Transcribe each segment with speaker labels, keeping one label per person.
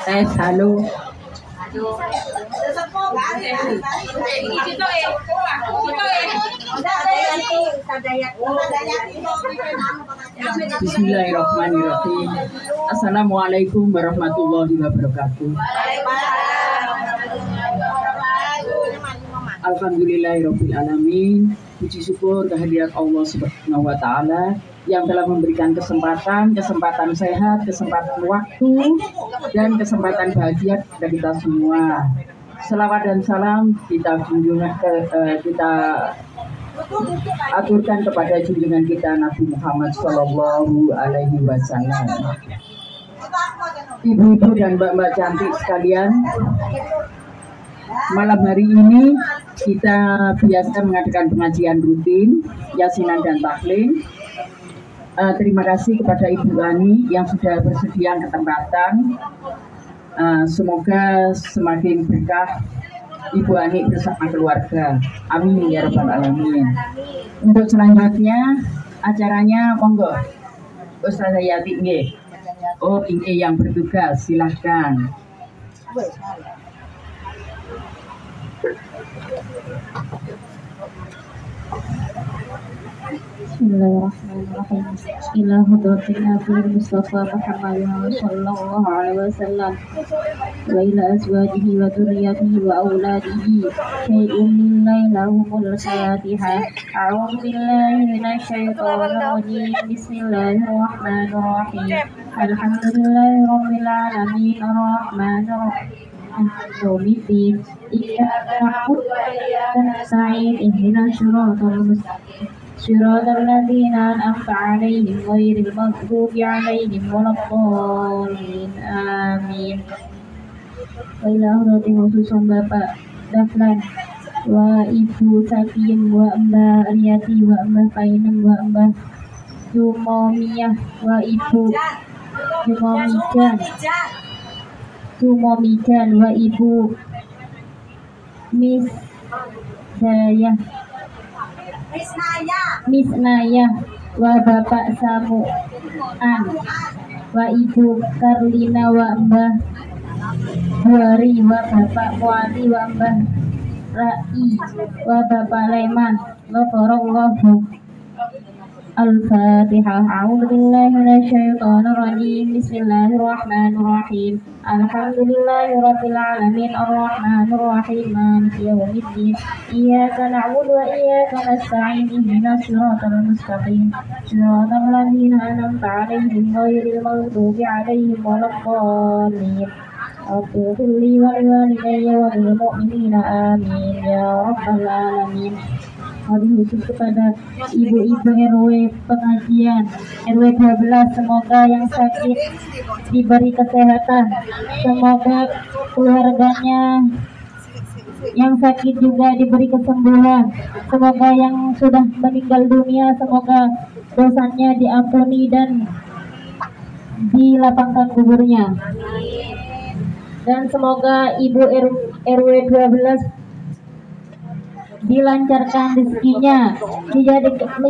Speaker 1: Tes, halo. Bismillahirrahmanirrahim. Assalamualaikum warahmatullahi wabarakatuh. Alhamdulillahirabbil alamin. Puji syukur kehadirat Allah Subhanahu wa taala yang telah memberikan kesempatan sehat, kesempatan waktu dan kesempatan bahagia kepada kita semua. Selawat dan salam kita aturkan kepada junjungan kita Nabi Muhammad Shallallahu Alaihi Wasallam. Ibu-ibu dan mbak-mbak cantik sekalian, malam hari ini kita biasa mengadakan pengajian rutin, yasinan dan taklim. Terima kasih kepada Ibu Ani yang sudah bersedia kesempatan. Semoga semakin berkah Ibu Ani bersama keluarga. Amin ya rabbal alamin. Untuk selanjutnya acaranya monggo Ustazah Yati nggih. Oh, ini yang bertugas, silahkan.
Speaker 2: Bismillahirrahmanirrahim. Ila hadratin Nabi Mustafa Muhammad sallallahu alaihi wasallam wa ila azwajihi wa dhurriyyatihi wa auladihi sayyidun lillahi lahumul fatihah. A'udzu billahi minasy syaithanir rajim. Bismillahirrahmanirrahim. Alhamdulillahirabbil alamin arrahmanir rahim. Yaumiddin. Iyyaka na'budu wa iyyaka nasta'in. Ihdinas siratal mustaqim. صراط الذين أنعمت عليهم غير المغضوب عليهم ولا الضالين. Amin. Wailah roti khusus Bapak Daflan wa Ibu Sakin wa Mbak Riyati wa Mbak Painem wa Mbak Jumomiyah wa Ibu Jumomijan wa Ibu Miss Dayah Misnaya wa Bapak Samuan wa Ibu Karlina wa Mbah Buari wa Bapak Muali wa Mbah Rai wa Bapak Leman wa Barallahu. Al-Fatihah. A'udzu billahi minasyaitonir rajim. Bismillahirrahmanirrahim. Alhamdulillahirabbil alamin arrahmanir rahim maliki yaumiddin. Iyyaka na'budu wa iyyaka nasta'in. Ihdinas siratal mustaqim. Siratal ladzina an'amta 'alaihim ghairil maghdubi 'alaihim waladdallin. Ighfir li wa liwalidayya wa lil mu'minina amin ya rabbal alamin. Hari khusus kepada ibu-ibu RW pengajian RW 12, semoga yang sakit diberi kesehatan, semoga keluarganya yang sakit juga diberi kesembuhan, semoga yang sudah meninggal dunia semoga dosanya diampuni dan dilapangkan kuburnya, dan semoga ibu RW 12 dilancarkan rezekinya,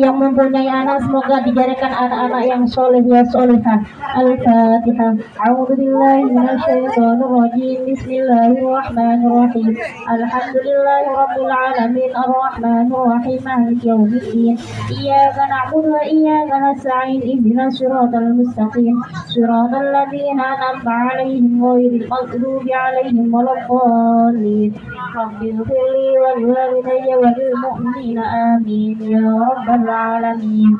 Speaker 2: yang mempunyai anak semoga dijadikan anak-anak yang soleh ya solehah. Al-Fatihah. A'udzu billahi minasyaitonir rajim. Bismillahirrahmanirrahim. Alhamdulillahirabbil alamin arrahmanir rahim maliki yaumiddin. Iyyaka na'budu wa iyyaka nasta'in. Ihdinas siratal mustaqim. Siratal ladzina an'amta 'alaihim ghairil maghdubi 'alaihim waladdallin. Rabbil ighfirli wa liwalidayya wa lil mu'minina amin ya rabbal alamin.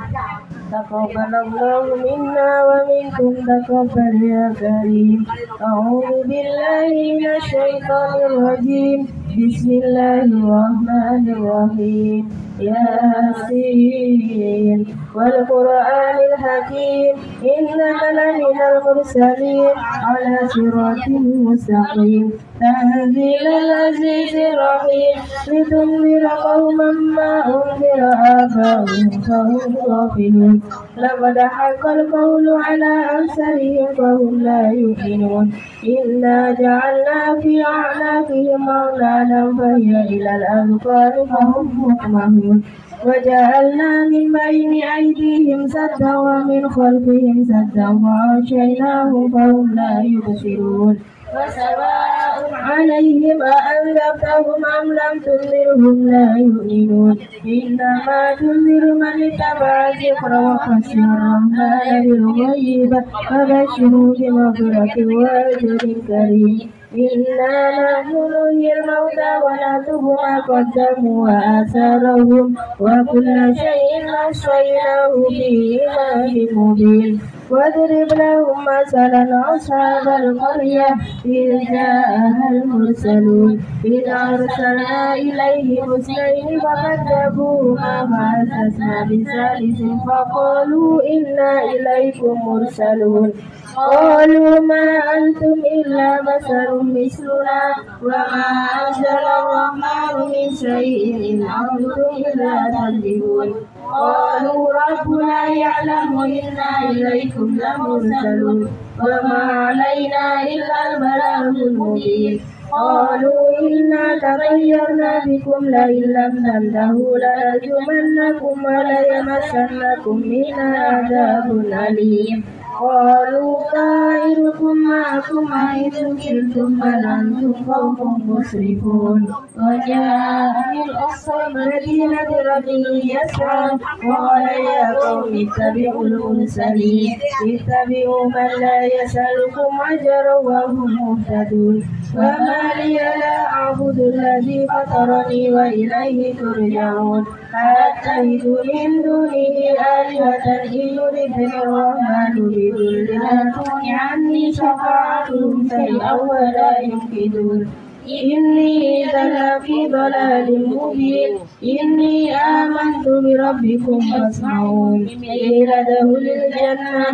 Speaker 2: Taqabbalallahu minna wa minkum taqabbal ya karim. A'udzu billahi minasy syaithanir rajim. Bismillahirrahmanirrahim. Yasin wal Qur'anil hakim. Innaka laminal mursalin ala siratin mustaqim. Tanzilal azizir rahim. Litunzira qauman ma unzira aba'uhum fahum ghafilun. Laqad haqqal qawlu ala aktharihim fahum la yu'minun. Inna ja'alna fi a'naqihim aghlalan fahiya ilal adqani fahum muqmahun. وجعلنا من بين أيديهم سدا ومن خلفهم سدا فأغشيناهم فهم لا يبصرون. وسواء عليهم أأنذرتهم أم لم تنذرهم لا يؤمنون إنما تنذر من اتبع الذكر وخشي الرحمن بالغيب فبشره بمغفرة وأجر كريم إنا نحن نحيي الموتى ونكتب ما قدموا وآثارهم وكل شيء أحصيناه في إمام مبين واضرب لهم مثلا أصحاب القرية إذ جاءها المرسلون إذ أرسلنا إليهم اثنين فكذبوهما فعززنا بثالث فقالوا إنا إليكم مرسلون قالوا ما أنتم إلا بشر مثلنا وما أنزل الرحمن من شيء إن أنتم إلا تكذبون قالوا ربنا يعلم إنا إليكم لمرسلون وما علينا إلا البلاغ المبين قالوا إنا تطيرنا بكم لئن لم تنتهوا لنرجمنكم وليمسنكم منا عذاب أليم قالوا طائركم معكم حيث كنتم بل أنتم قوم مسرفون وجاء من أقصى المدينة رجل يسعى قال يا قوم اتبعوا المرسلين اتبعوا من لا يسألكم أجرا وهم مهتدون وما لي لا أعبد الذي فطرني وإليه ترجعون أتخذ من دونه آلهة إن يردني الرحمن بضر لا تغن عني شفاعتهم شيئا ولا ينقذون إني إذا لفي ضلال مبين إني آمنت بربكم فاسمعون قيل ادخل الجنة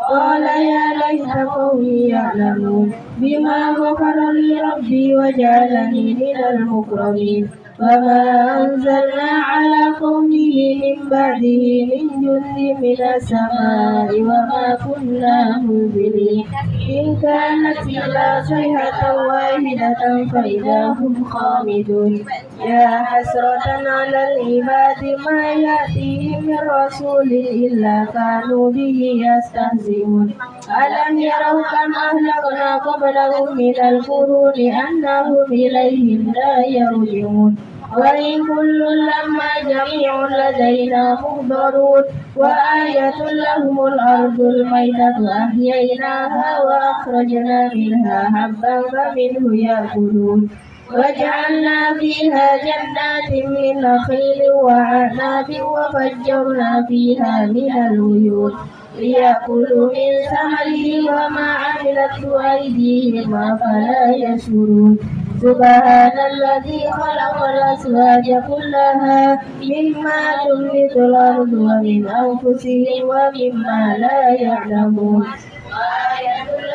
Speaker 2: قال يا ليت قومي يعلمون بما غفر لي ربي وجعلني من المكرمين وما أنزلنا على قومه من بعده من جند من السماء وما كنا منزلين إن كانت إلا صيحة واحدة فإذا هم خامدون يا حسرة على العباد ما يأتيهم من رسول إلا كانوا به يستهزئون ألم يروا كم أهلكنا قبلهم من القرون أنهم إليهم لا يرجعون وإن كل لما جميع لدينا محضرون وآية لهم الأرض الميتة أحييناها وأخرجنا منها حبا فمنه يأكلون وجعلنا فيها جنات من نخيل وعناب وفجرنا فيها من العيون ليأكلوا من ثمره وما عملته أيديهم أفلا يشكرون سبحان الذي خلق الأزواج كلها مما تنبت الأرض ومن أنفسهم ومما لا يعلمون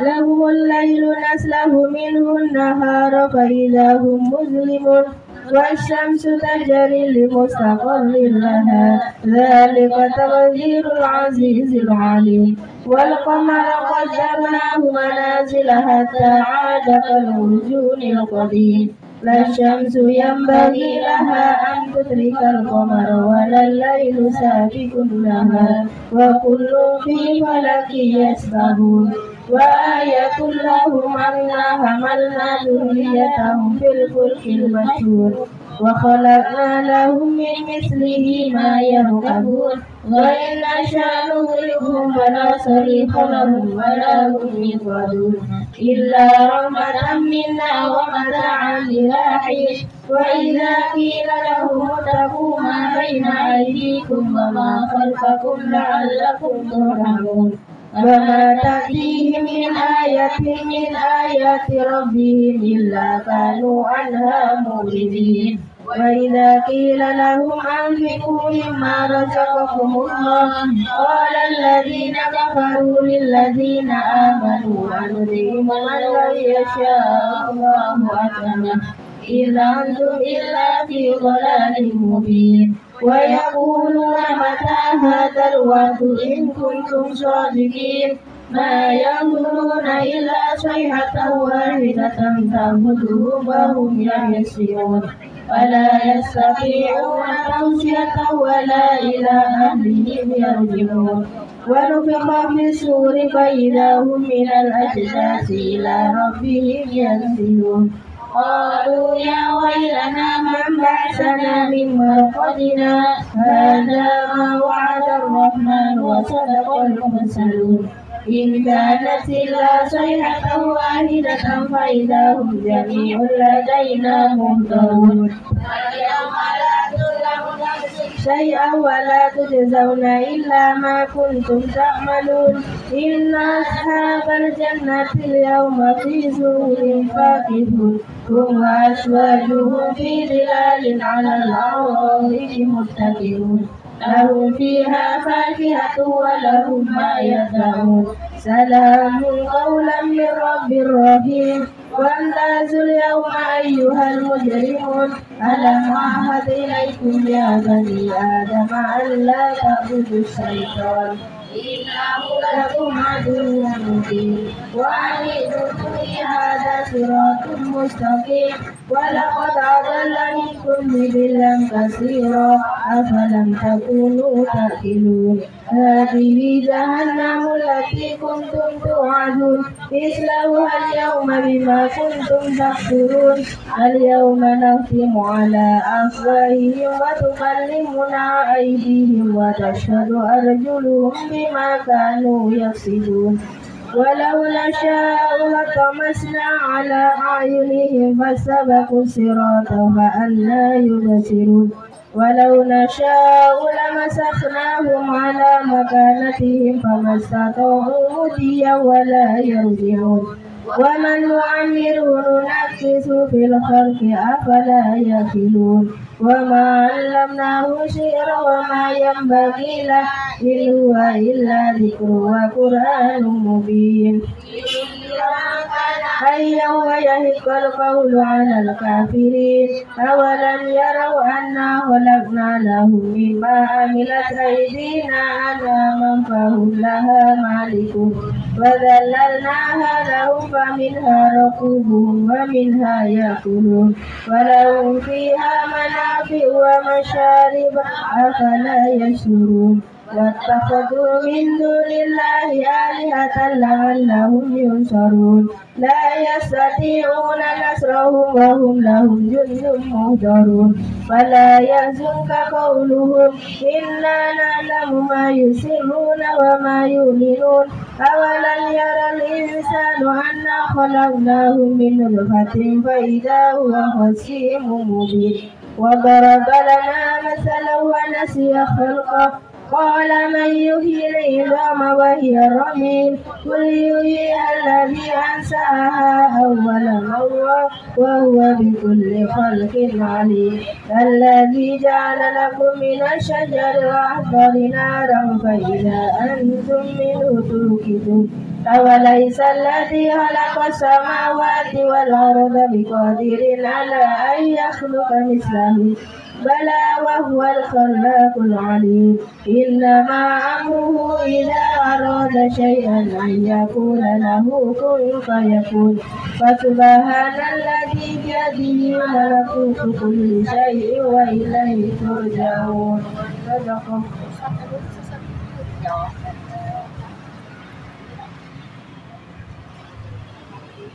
Speaker 2: لهم الليل نسلخ منه النهار فإذا هم مظلمون والشمس تجري لمستقر لها ذلك تقدير العزيز العليم والقمر قدرناه منازل حتى عاد كالعرجون القديم لا الشمس ينبغي لها أن تدرك القمر ولا الليل سابق النهار وكل في فلك يسبحون وآية لهم أنا حملنا ذريتهم في الفلك المشحون وخلقنا لهم من مثله ما يركبون وإن نشأ نغرقهم فلا صريخ لهم ولا هم ينقذون إلا رحمة منا ومتاعا إلى حين وإذا قيل لهم اتقوا ما بين أيديكم وما خلفكم لعلكم ترحمون وما تأتيهم من آية من آيات ربهم إلا كانوا عنها معرضين وإذا قيل لهم أنفقوا مما رزقكم الله قال الذين كفروا للذين آمنوا أنطعم من لو يشاء الله أطعمه إن أنتم إلا في ضلال مبين ويقولون متى هذا الوعد إن كنتم صادقين ما ينظرون إلا صيحة واحدة تأخذهم وهم ينسون ولا يستطيعون توصية ولا إلى أهلهم يرجعون ونفخ في الصور فإذا هم من الأجداث إلى ربهم ينزلون قالوا يا ويلنا من بعثنا من مرقدنا هذا ما وعد الرحمن وصدق المرسلون إن كانت إلا صيحة واحدة فإذا هم جميع لدينا محضرون اليوم لا تظلم نفس شيئا ولا تجزون إلا ما كنتم تعملون إن أصحاب الجنة اليوم في سرور فاكهون هم وأزواجهم في ظلال على الأرائك متكئون لهم فيها فاكهة ولهم ما يدعون سلام قولا من رب رحيم وامتازوا اليوم أيها المجرمون ألم أعهد إليكم يا بني آدم ألا تعبدوا الشيطان إنه لكم عدو مبين وأن اعبدوني هذا صراط مستقيم ولقد أضل منكم جبلا كثيرا أفلم تكونوا تأكلون هذه جهنم التي كنتم توعدون اصلوها اليوم بما كنتم تكفرون اليوم نختم على أفواههم وتكلمنا أيديهم وتشهد أرجلهم بما كانوا يكسبون ولو نشاء لطمسنا على أعينهم فاستبقوا الصراط فأنى يبصرون ولو نشاء لمسخناهم على مكانتهم فما استطاعوا مضيا ولا يرجعون ومن نعمره ننكس في الخلق أفلا يعقلون وما علمناه الشعر وما ينبغي له إن هو إلا ذكر وقرآن مبين حيا ويهق القول على الكافرين أولم يروا أنا خلقنا لهم مما عملت أيدينا أنعاما فهم لها مالكون وذللناها لهم فمنها ركوبهم ومنها يأكلون ولهم فيها منافع ومشارب أفلا يشكرون واتخذوا من دون الله آلهة لعلهم ينصرون لا يستطيعون نصرهم وهم لهم جند مهدرون فلا يحزنك قولهم إنا نعلم ما يسرون وما يعلنون أولم يرى الإنسان أنا خلقناه من نطفة فإذا هو خصيم مبين وضرب لنا مثلا ونسي خلقه قال من يحيي العظام وهي رميم قل يحييها الذي أنشأها أول مرة وهو بكل خلق عليم الذي جعل لكم من الشجر الأخضر نارا فإذا أنتم منه توقدون أوليس الذي خلق السماوات والأرض بقادر على أن يخلق مثله بلى وهو الخلاق العليم إنما أمره إذا أراد شيئا أن يقول له كن فيكون فسبحان الذي بيده ملكوت كل شيء وإليه ترجعون.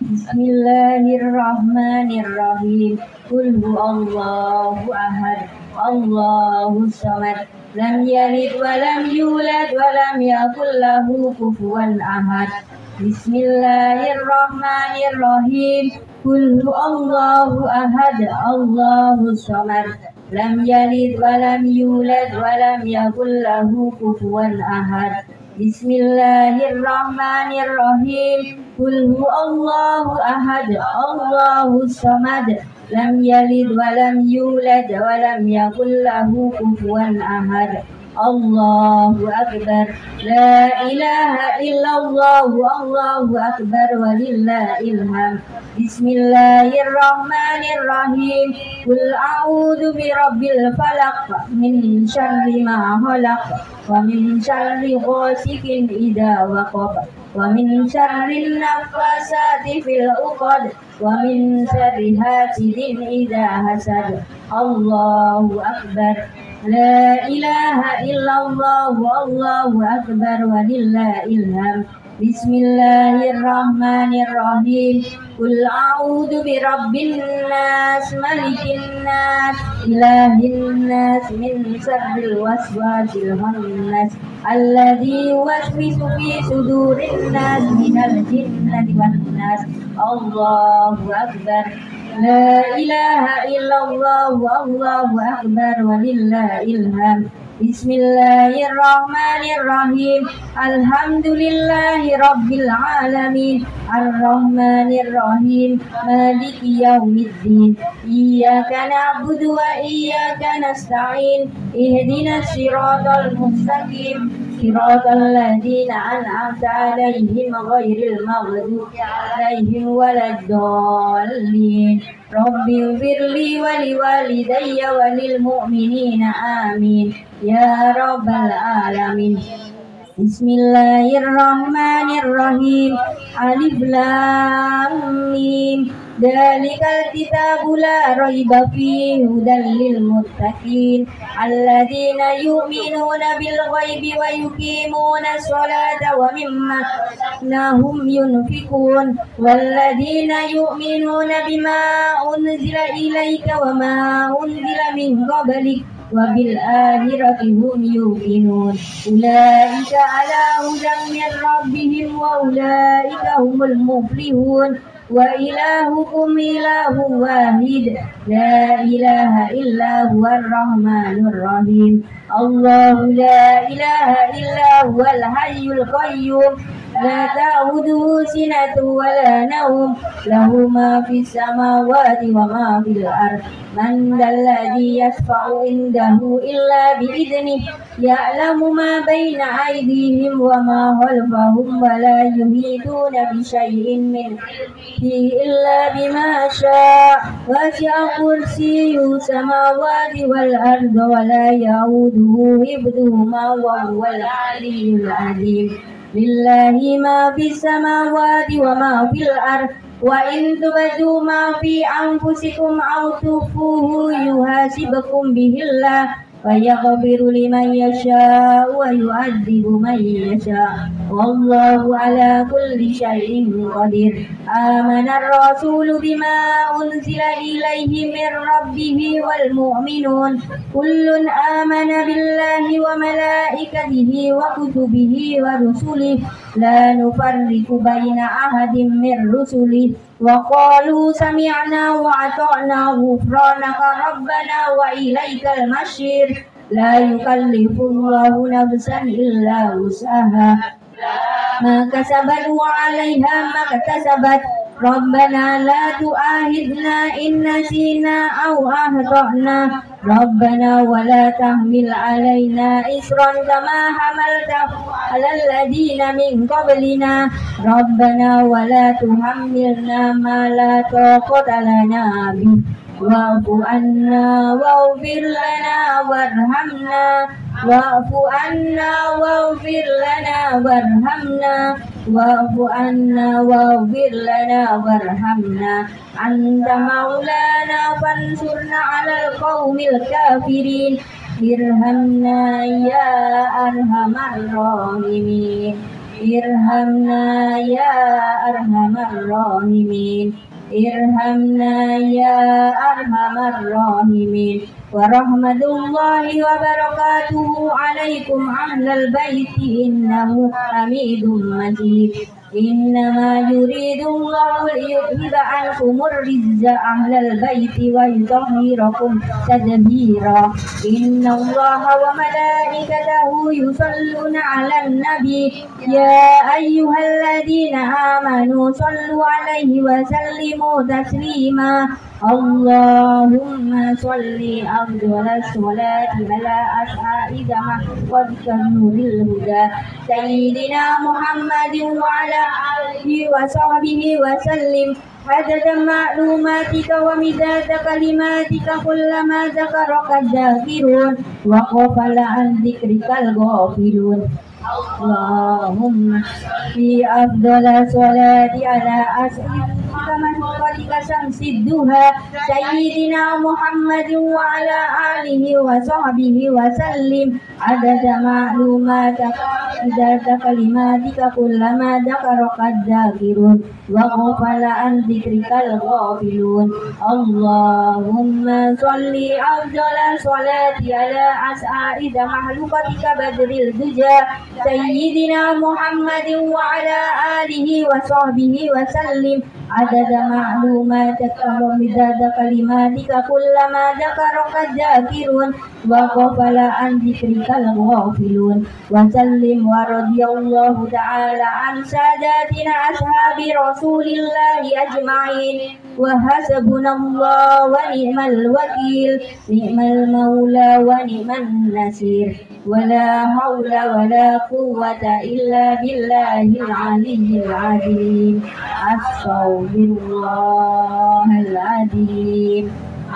Speaker 2: Bismillahirrahmanirrahim. Qul huwallahu ahad, Allahus samad, lam yalid wa lam yulad wa lam yakul lahu kufuwan ahad. Bismillahirrahmanirrahim. Qul huwallahu ahad, Allahus samad, lam yalid wa lam yulad wa lam yakul lahu kufuwan ahad. Bismillahirrahmanirrahim. Qul huwallahu ahad, Allahus samad, lam yalid wa lam yulad wa lam yakul lahu kufuwan ahad. الله أكبر لا إله إلا الله الله أكبر ولله الحمد بسم الله الرحمن الرحيم قل أعوذ برب الفلق من شر ما خلق ومن شر غاسق إذا وقب ومن شر النفاسات في العقد ومن شر حاسد إذا حسد الله أكبر لا إله إلا الله الله أكبر ولله الحمد بسم الله الرحمن الرحيم قل أعوذ برب الناس ملك الناس إله الناس من شر الوسواس الخناس الذي يوسوس في صدور الناس من الجنة والناس الله أكبر لا إله إلا الله الله أكبر ولله الحمد بسم الله الرحمن الرحيم الحمد لله رب العالمين الرحمن الرحيم مالك يوم الدين إياك نعبد وإياك نستعين اهدنا الصراط المستقيم صراط الذين أنعمت عليهم غير المغضوب عليهم ولا الضالين رب اغفر لي ولوالدي وللمؤمنين آمين يا رب العالمين بسم الله الرحمن الرحيم ألف لام ميم ذلك الكتاب لا ريب فيه هدى للمتقين الذين يؤمنون بالغيب ويقيمون الصلاة ومما رزقناهم ينفقون والذين يؤمنون بما أنزل إليك وما أنزل من قبلك وبالآخرة هم يوقنون أولئك على هدى من ربهم وأولئك هم المفلحون وإلهكم إله واحد لا إله إلا هو الرحمن الرحيم الله لا إله إلا هو الحي القيوم لا تأخذه سنة ولا نوم له ما في السماوات وما في الأرض من ذا الذي يشفع عنده إلا بإذنه يعلم ما بين أيديهم وما خلفهم ولا يحيطون بشيء من علمه إلا بما شاء وسع كرسيه السماوات والأرض ولا يؤوده حفظهما وهو العلي العظيم لله ما في السماوات وما في الأرض وإن تبدوا ما في أنفسكم أو تخفوه يحاسبكم به الله فيغفر لمن يشاء ويعذب من يشاء والله على كل شيء قدير آمن الرسول بما أنزل إليه من ربه والمؤمنون كل آمن بالله وملائكته وكتبه ورسله لا نفرق بين أحد من رسله وقالوا سمعنا وأطعنا غفرانك ربنا وإليك المصير لا يكلف الله نفسا إلا وسعها ما كسبت وعليها ما اكتسبت ربنا لا تؤاخذنا إن نسينا أو أخطأنا ربنا ولا تحمل علينا إصرا كما حملته على الذين من قبلنا ربنا ولا تحملنا ما لا طاقة لنا به واعف عنا واغفر لنا وارحمنا واعف عنا واغفر لنا وارحمنا واعف عنا واغفر لنا وارحمنا أنت مولانا فانصرنا على القوم الكافرين ارحمنا يا أرحم الراحمين ارحمنا يا أرحم الراحمين ارحمنا يا أرحم الراحمين ورحمة الله وبركاته عليكم أهل البيت إنه حميد مجيد إنما يريد الله ليذهب عنكم الرجس أهل البيت ويطهركم تطهيرا إن الله وملائكته يصلون على النبي يا أيها الذين آمنوا صلوا عليه وسلموا تسليما اللهم صل أفضل الصلاة على أسعد محفظك نور الهدى سيدنا محمد وعلى آله وصحبه وسلم عدد معلوماتك ومداد كلماتك كلما ذكرك الذاكرون وغفل عن ذكرك الغافلون اللهم في أفضل صلاة على أسعد محفظك شمس الدهى سيدنا محمد وعلى آله وصحبه وسلم عدد معلوماتك عدد كلماتك كلما ذكرك الذاكرون وغفل عن ذكرك الغافلون اللهم صل أفضل صلاة على أسعد مخلوقاتك بدر الدجى سيدنا محمد وعلى آله وصحبه وسلم عدد معلوماتك ومداد كلماتك كلما ذكرك الذاكرون وغفل عن ذكرك الغافلون وسلم ورضي الله تعالى عن ساداتنا أصحاب رسول الله أجمعين وحسبنا الله ونعم الوكيل نعم المولى ونعم النصير ولا حول ولا قوة إلا بالله العلي العظيم أستغفر الله العظيم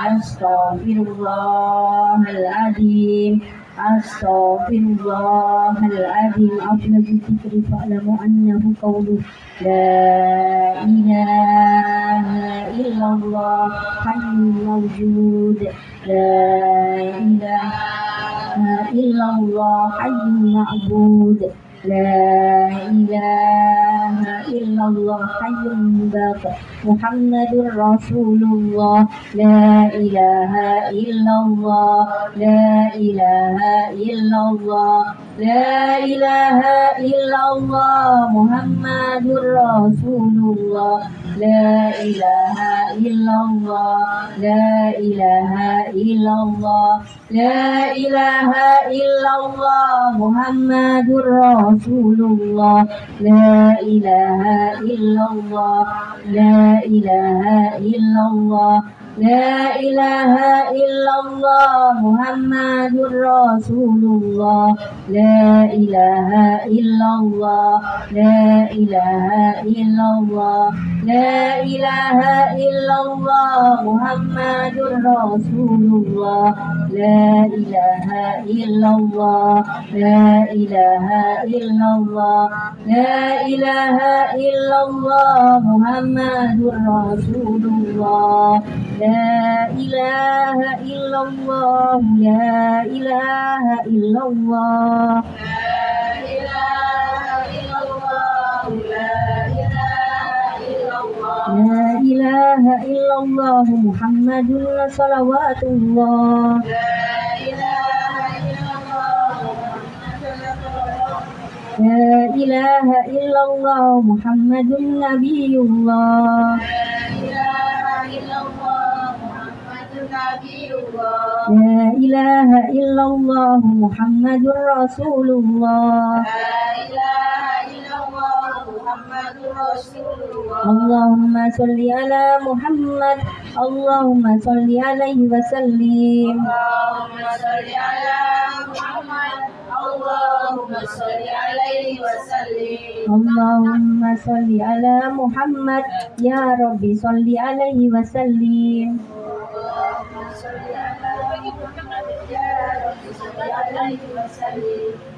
Speaker 2: أستغفر الله العظيم أستغفر الله العظيم أفضل الذكر فاعلموا أنه قوله لا إله إلا الله حي موجود لا إله إلا الله حي معبود لا إله إلا الله حي باق محمد رسول الله لا إله إلا الله لا إله إلا الله لا إله إلا الله محمد رسول الله لا إله إلا الله لا إله إلا الله لا إله إلا الله محمد رسول الله لا إله إلا الله لا إله إلا الله لا إله إلا الله محمد رسول الله لا إله إلا الله لا إله إلا الله لا إله إلا الله محمد رسول الله لا إله إلا الله لا إله إلا الله لا إله إلا الله محمد رسول الله لا إله إلا الله لا إله إلا الله لا إله إلا الله محمد صلوات الله لا إله إلا الله محمد نبي الله لا إله إلا الله محمد رسول الله اللهم صل على محمد اللهم صل عليه وسلم
Speaker 3: اللهم صل عليه وسلم
Speaker 2: اللهم صل على محمد يا رب صل عليه وسلم
Speaker 3: اللهم صل على محمد يا رب صل عليه وسلم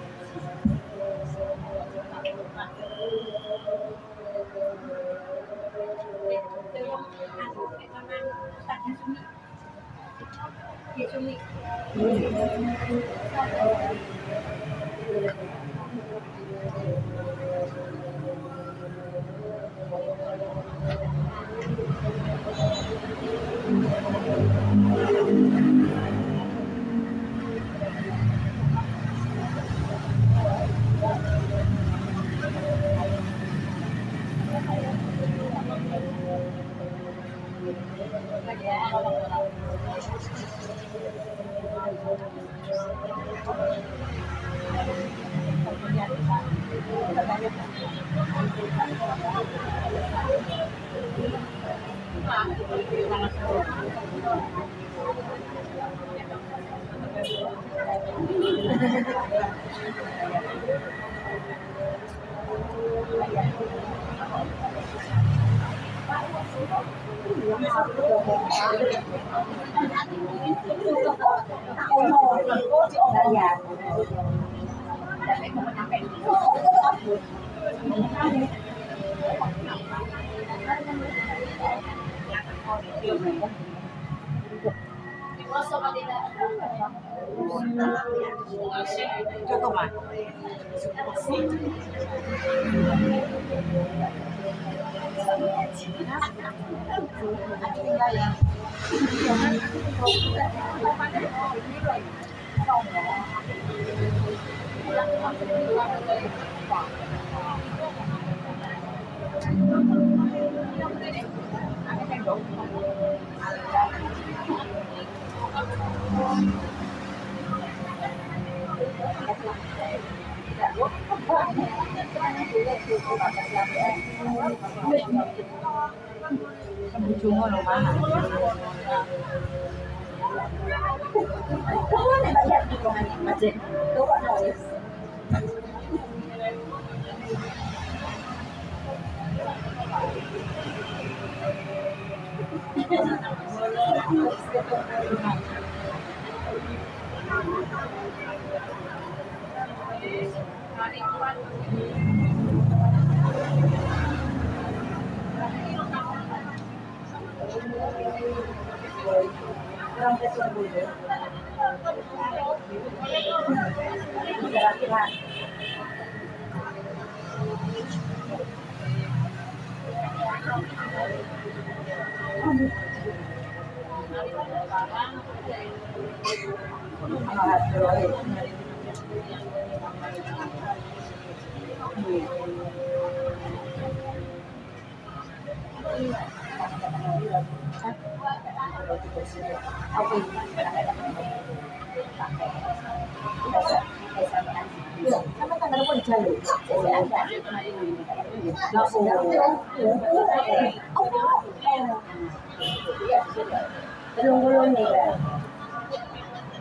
Speaker 3: Belum nih,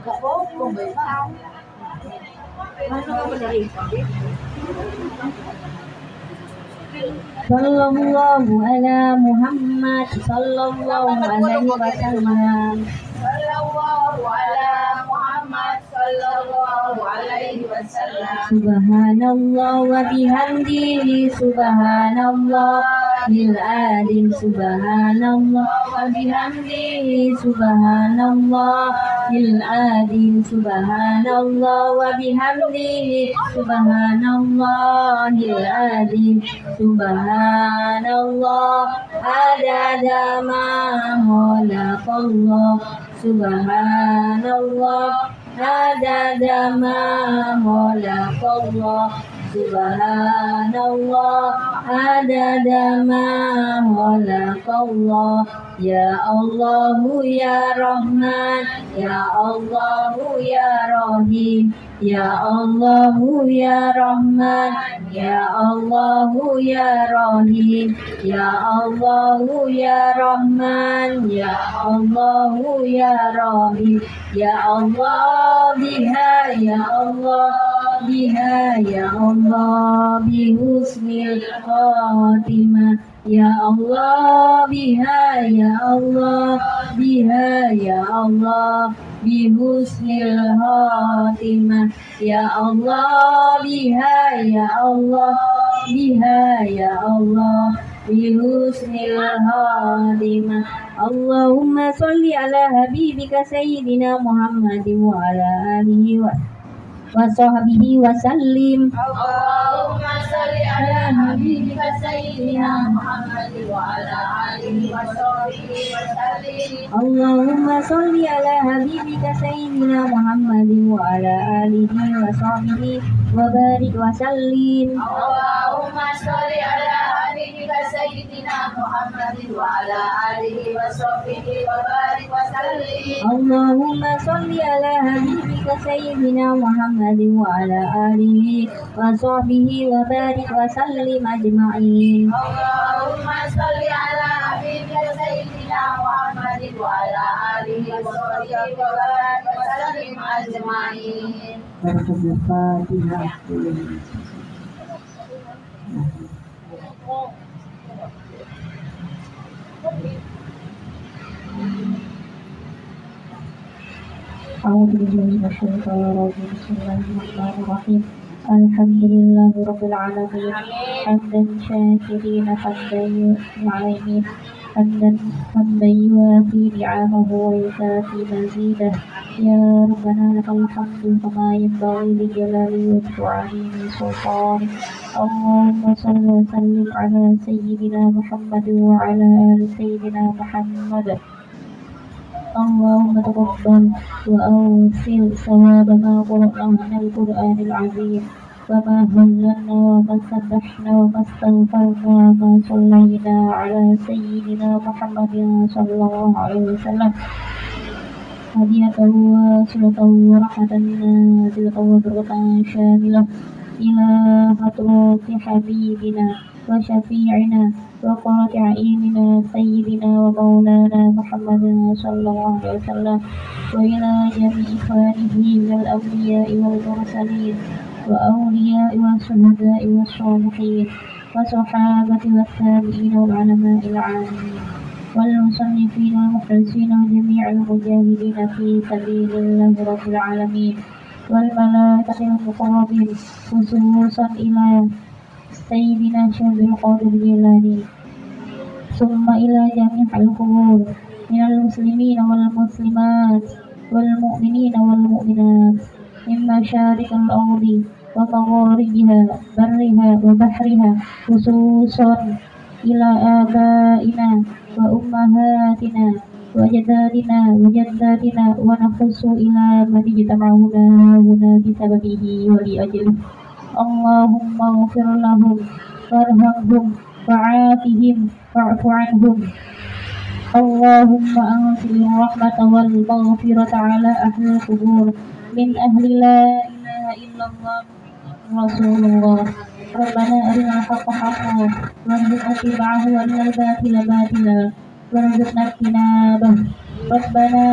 Speaker 3: nggak bohong, mana benerin?
Speaker 2: Sallallahu ala Muhammad sallallahu alaihi wasallam.
Speaker 3: Sallallahu ala Muhammad sallallahu alaihi wasallam.
Speaker 2: Subhanallah wa bihamdihi subhanallah bil adil subhanallah wa bihamdihi subhanallah bil adil subhanallah wa bihamdihi subhanallah bil adil subhanallah adada ma khalaqallah subhanallah adada ma khalaqallah subhanallah adada ma khalaqallah ya Allahu ya Rahman ya Allahu ya Rahim ya Allahu ya Rahman ya Allahu ya Rahim ya Allahu ya Rahman ya Allahu ya Rahim ya Allah biha ya Allah biha ya Allah bihusnil khatimah ya Allah biha ya Allah biha ya Allah bihusnil khatimah ya Allah biha ya Allah biha ya Allah bihusnil khatimah Allahumma sholli ala habibika sayyidina Muhammadin wa ala alihi wa sahbihi wa sallim.
Speaker 3: Allahumma sholli ala habibika sayyidina Muhammad wa ala alihi wa sahbihi wa sallim.
Speaker 2: Allahumma sholli ala habibika sayyidina Muhammad wa ala alihi wa sahbihi wa barik wa sallim.
Speaker 3: Allahumma sholli ala habibika sayyidina سيدنا محمد وعلى آله وصحبه وبارك وسلم.
Speaker 2: اللهم صل على حبيبك سيدنا محمد وعلى آله وصحبه وبارك وسلم أجمعين.
Speaker 3: اللهم صل على حبيبك سيدنا محمد وعلى آله وصحبه وبارك وسلم أجمعين.
Speaker 2: الفاتحة. أعوذ بالله من الشيطان الرجيم. بسم الله الرحمن الرحيم. الحمد لله رب العالمين حمدا شاكرين حمدا العالمين حمدا يوافي نعمه ويكافي مزيده. يا ربنا لك الحمد كما ينبغي لجلال وجهك وعظيم سلطانك. اللهم صل وسلم على سيدنا محمد وعلى آل سيدنا محمد. اللهم تقبل وأوصل ثواب ما قرأنا من القرآن العظيم وما هللنا وما سبحنا وما استغفرنا وما صلينا على سيدنا محمد صلى الله عليه وسلم هدية وصلة ورحمة نازلة وبركة شاملة إلى حضرة حبيبنا وشفيعنا وقرة عيننا سيدنا ومولانا محمد صلى الله عليه وسلم وإلى جميع إخوانه من الأولياء والمرسلين وأولياء والشهداء والصالحين وصحابة والتابعين والعلماء العاملين والمصنفين والمخلصين وجميع المجاهدين في سبيل الله رب العالمين والملائكة المقربين خصوصا إلى سيدنا شيخ القادر الجيلاني ثم إلى جميع القبور من المسلمين والمسلمات والمؤمنين والمؤمنات من مشارق الأرض ومغاربها برها وبحرها خصوصا إلى آبائنا وأمهاتنا وجدادنا وجداتنا ونخص إلى من اجتمعنا هنا بسببه ولأجله. اللهم اغفر لهم وارحمهم وعافهم واعف عنهم. اللهم أنزل الرحمة والمغفرة على أهل القبور من أهل لا إله إلا الله رسول الله. ربنا أرنا الحق حقا وارزقنا اتباعه وأرنا الباطل باطلا وارزقنا اجتنابه. ربنا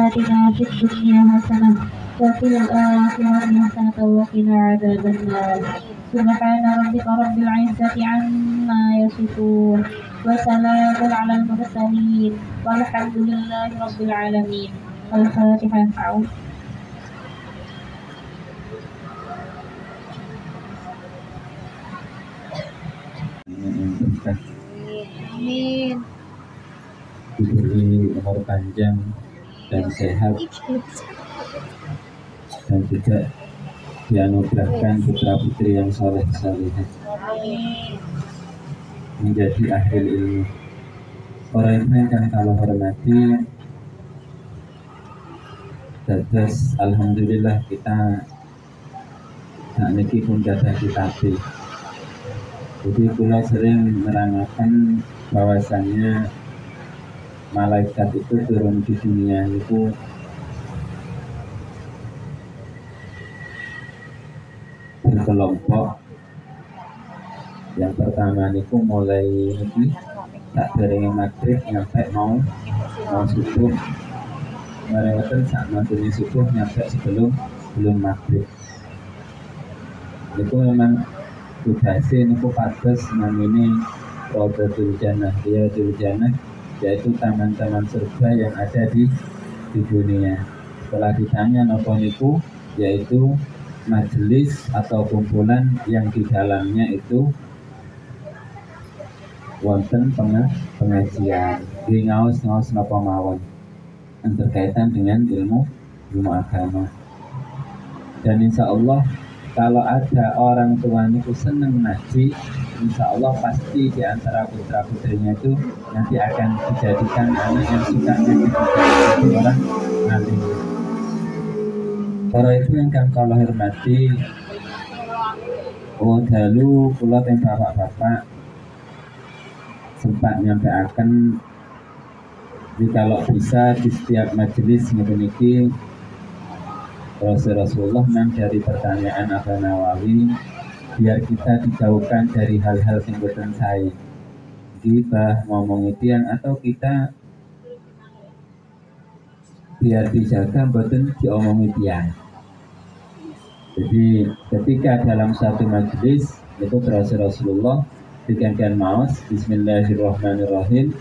Speaker 2: آتنا في الدنيا حسنة وفي الآخرة حسنة وقنا عذاب النار. سبحان ربك رب العزة عما يصفون وسلام على المرسلين والحمد لله رب العالمين. الفاتحة. أعوذ
Speaker 4: Amin. Diberi umur panjang dan sehat dan juga dianugerahkan putra putri yang soleh salihah menjadi ahli ilmu. Orang itu yang kalau hormati, terus alhamdulillah kita tak niki pun dadah kitabih. Jadi kula sering menerangkan bahwasannya malaikat itu turun di dunia itu berkelompok. Yang pertama itu mulai ini tak dari maghrib nyampe mau subuh. Mereka saat maghrib subuh nyampe sebelum maghrib. Itu memang tugasnya ini patas namanya Rodatul Jannah, Riyadul Jannah, yaitu taman-taman surga yang ada di dunia. Setelah ditanya nopo niku, yaitu majelis atau kumpulan yang di dalamnya itu wonten pengajian, di ngaos nopo mawon yang berkaitan dengan ilmu agama. Dan insya Allah kalau ada orang tua itu senang ngaji, insya Allah pasti di antara putra putrinya itu nanti akan dijadikan anak yang suka ngaji jadi orang alim. Para itu yang kalau hormati, dalu kula teng bapak-bapak sempat nyampaikan jadi kalau bisa di setiap majelis niki Rasulullah memang dari pertanyaan Abah Nawawi biar kita dijauhkan dari hal-hal yang boten saya kita ngomong itian atau kita biar dijaga boten diomong itian. Jadi ketika dalam satu majelis itu Rasulullah dikankan maos Bismillahirrahmanirrahim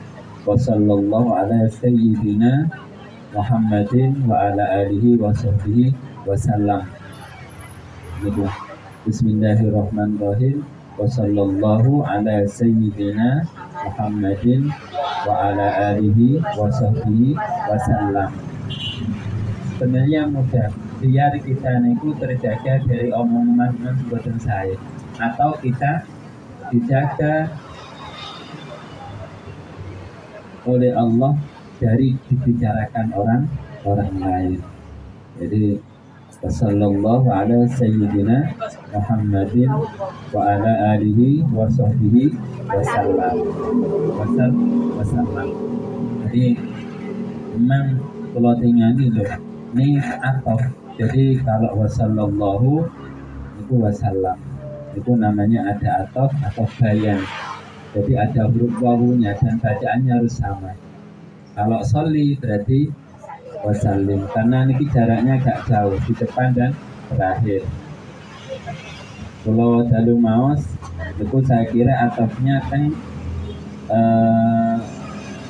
Speaker 4: wa sallallahu ala sayyidina Muhammadin wa ala alihi wa sahbihi wa sallam. Bismillahirrahmanirrahim wa sallallahu ala sayyidina Muhammadin wa ala alihi wa sahbihi wa sallam. Sebenarnya mudah biar kita niku terjaga dari omongan sebutan saya atau kita dijaga oleh Allah dari dibicarakan orang lain. Jadi sallallahu ala sayyidina Muhammadin wa ala alihi wa sahbihi wasallam. Jadi memang kalau tinggali loh ini atau jadi kalau wasallallahu itu wasallam itu namanya ada atau bayan. Jadi ada huruf wawunya dan bacaannya harus sama. Kalau sholli berarti wasallim karena ini jaraknya agak jauh di depan dan terakhir. Kalau dalu maos itu saya kira atofnya teng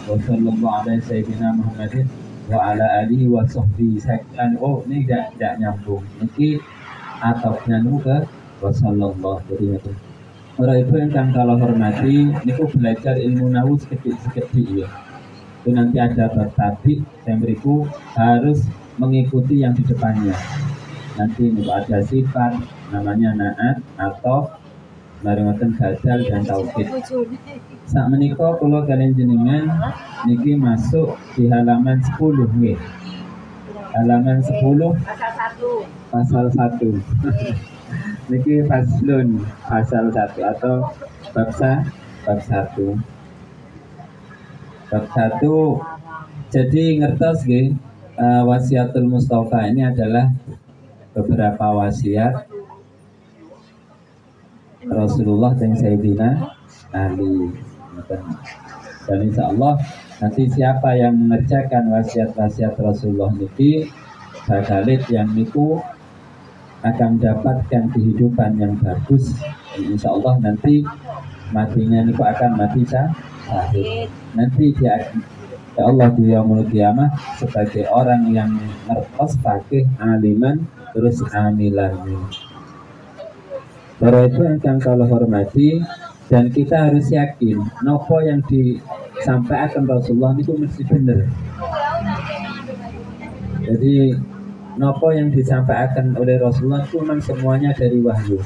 Speaker 4: wasallallahu alaihi sayyidina Muhammadin wa ala alihi wa sahbihi. Oh ini tidak nyambung. Ini atofnya ke wasallallahu jadi itu. Orang ibu yang kalau hormati, niku belajar ilmu nahu sekedip-sekedip ya. Itu nanti ada bab tabi yang beriku harus mengikuti yang di depannya. Nanti niku ada sifat namanya naat atau barengatan gadal dan tauhid. Saat menikah kalau kalian jenengan niki masuk di halaman 10 nih. Halaman 10 pasal 1. Niki faslun pasal 1 atau bab 1. Bab 1. Jadi ngertos nggih, wasiatul Mustafa ini adalah beberapa wasiat Rasulullah dan Sayyidina Ali. Dan insya Allah nanti siapa yang mengerjakan wasiat-wasiat Rasulullah niki bakalit yang niku akan mendapatkan kehidupan yang bagus. Insya Allah nanti matinya niku akan mati syahid. Nanti dia ya Allah di yaumul qiyamah sebagai orang yang ngertos pakai aliman terus amilan. Para itu yang kalau hormati dan kita harus yakin nopo yang disampaikan Rasulullah itu mesti benar. Jadi nopo yang disampaikan oleh Rasulullah itu memang semuanya dari wahyu.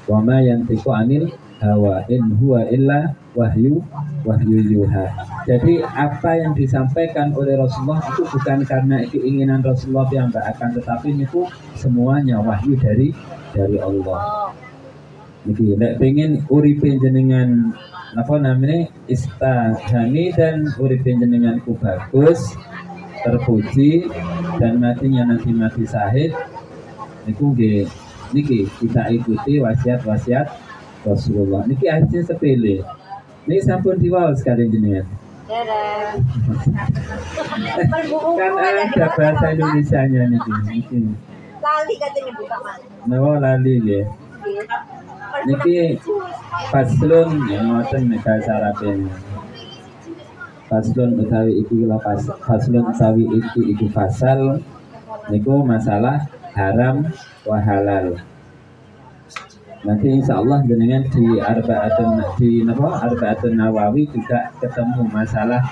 Speaker 4: Wa ma yantiqu anil hawa in huwa illa wahyu yuha. Jadi apa yang disampaikan oleh Rasulullah itu bukan karena keinginan Rasulullah yang akan, tetapi itu semuanya wahyu dari Allah. Jadi nek pengen uripe jenengan apa namanya istahani dan uripe jenengan ku bagus terpuji dan matinya nanti mati syahid niku niki kita ikuti wasiat-wasiat Rasulullah. Niki aja sepele. Ini sampun diwaos sekali jenengan. Kan ada bahasa Indonesianya niki.
Speaker 3: Lali katanya buka mana?
Speaker 4: Nawa lali nggih. Niki faslun yang ngoten nek bahasa Arabnya. Faslun utawi iki faslun utawi iki fasal niku masalah haram wa halal. Nanti insya Allah jenengan di Arba'atun Nawawi juga ketemu masalah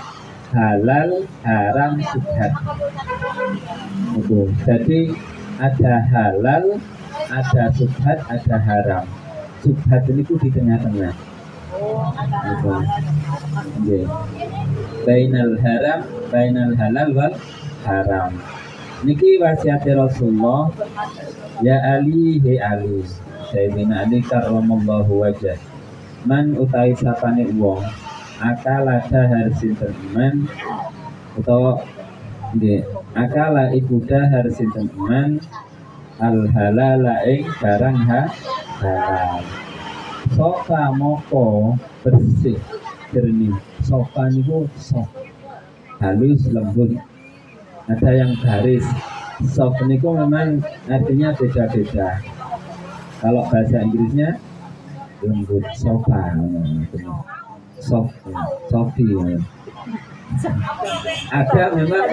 Speaker 4: halal, haram, subhat. Jadi ada halal, ada subhat, ada haram. Subhat ini di tengah-tengah. Bainal haram, bainal halal wal haram. Niki wasiat Rasulullah. Ya Ali, he Ali. Sayyidina Ali karramallahu wajah. man utawi sapane wong akala dahar sinten man utawa nggih akala iku dahar sinten man al halala ing barang halal sofa moko bersih jernih sofa niku soft halus lembut ada yang garis soft niku memang artinya beda-beda kalau bahasa Inggrisnya lembut sofa soft sofi ada memang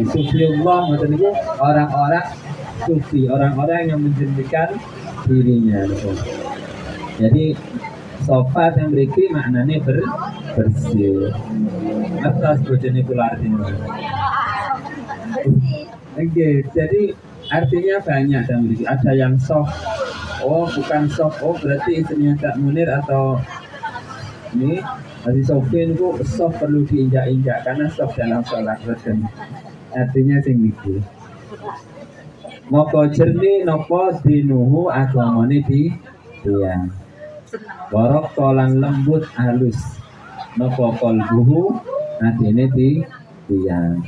Speaker 4: sufiullah maksudnya itu orang-orang sufi orang-orang yang menjadikan dirinya jadi sofa yang beriki maknanya bersih atas bojone kula artinya jadi artinya banyak yang beriki ada yang soft oh bukan soft oh berarti istrinya Kak Munir atau ini Hadis Sofin itu soft perlu diinjak-injak karena soft dalam sholat artinya sing iki moko jernih nopo dinuhu agamane di tiyang warok tolan lembut halus nopo kolbuhu atine di tiyang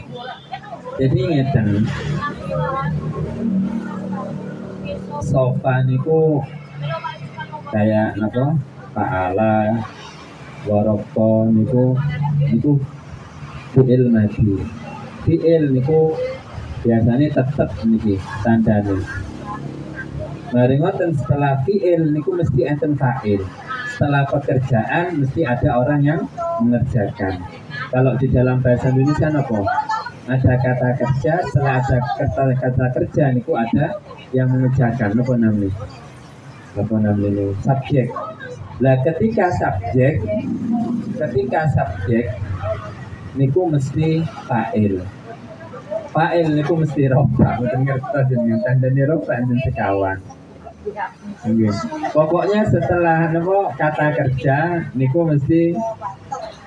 Speaker 4: jadi ngeten sofa niku kayak napa paala waroko niku fi'il madi fi'il niku biasanya tetep niki tandane mari ngoten setelah fi'il niku mesti enten fa'il setelah pekerjaan mesti ada orang yang mengerjakan kalau di dalam bahasa Indonesia apa ada kata kerja setelah ada kata kerja niku ada yang mengerjakan apa namanya subjek. Lah ketika subjek niku mesti fa'il. Fa'il niku mesti rofa, mboten ngertos jenengan tandane rofa enten sekawan. Nggih. Pokoknya setelah napa kata kerja niku mesti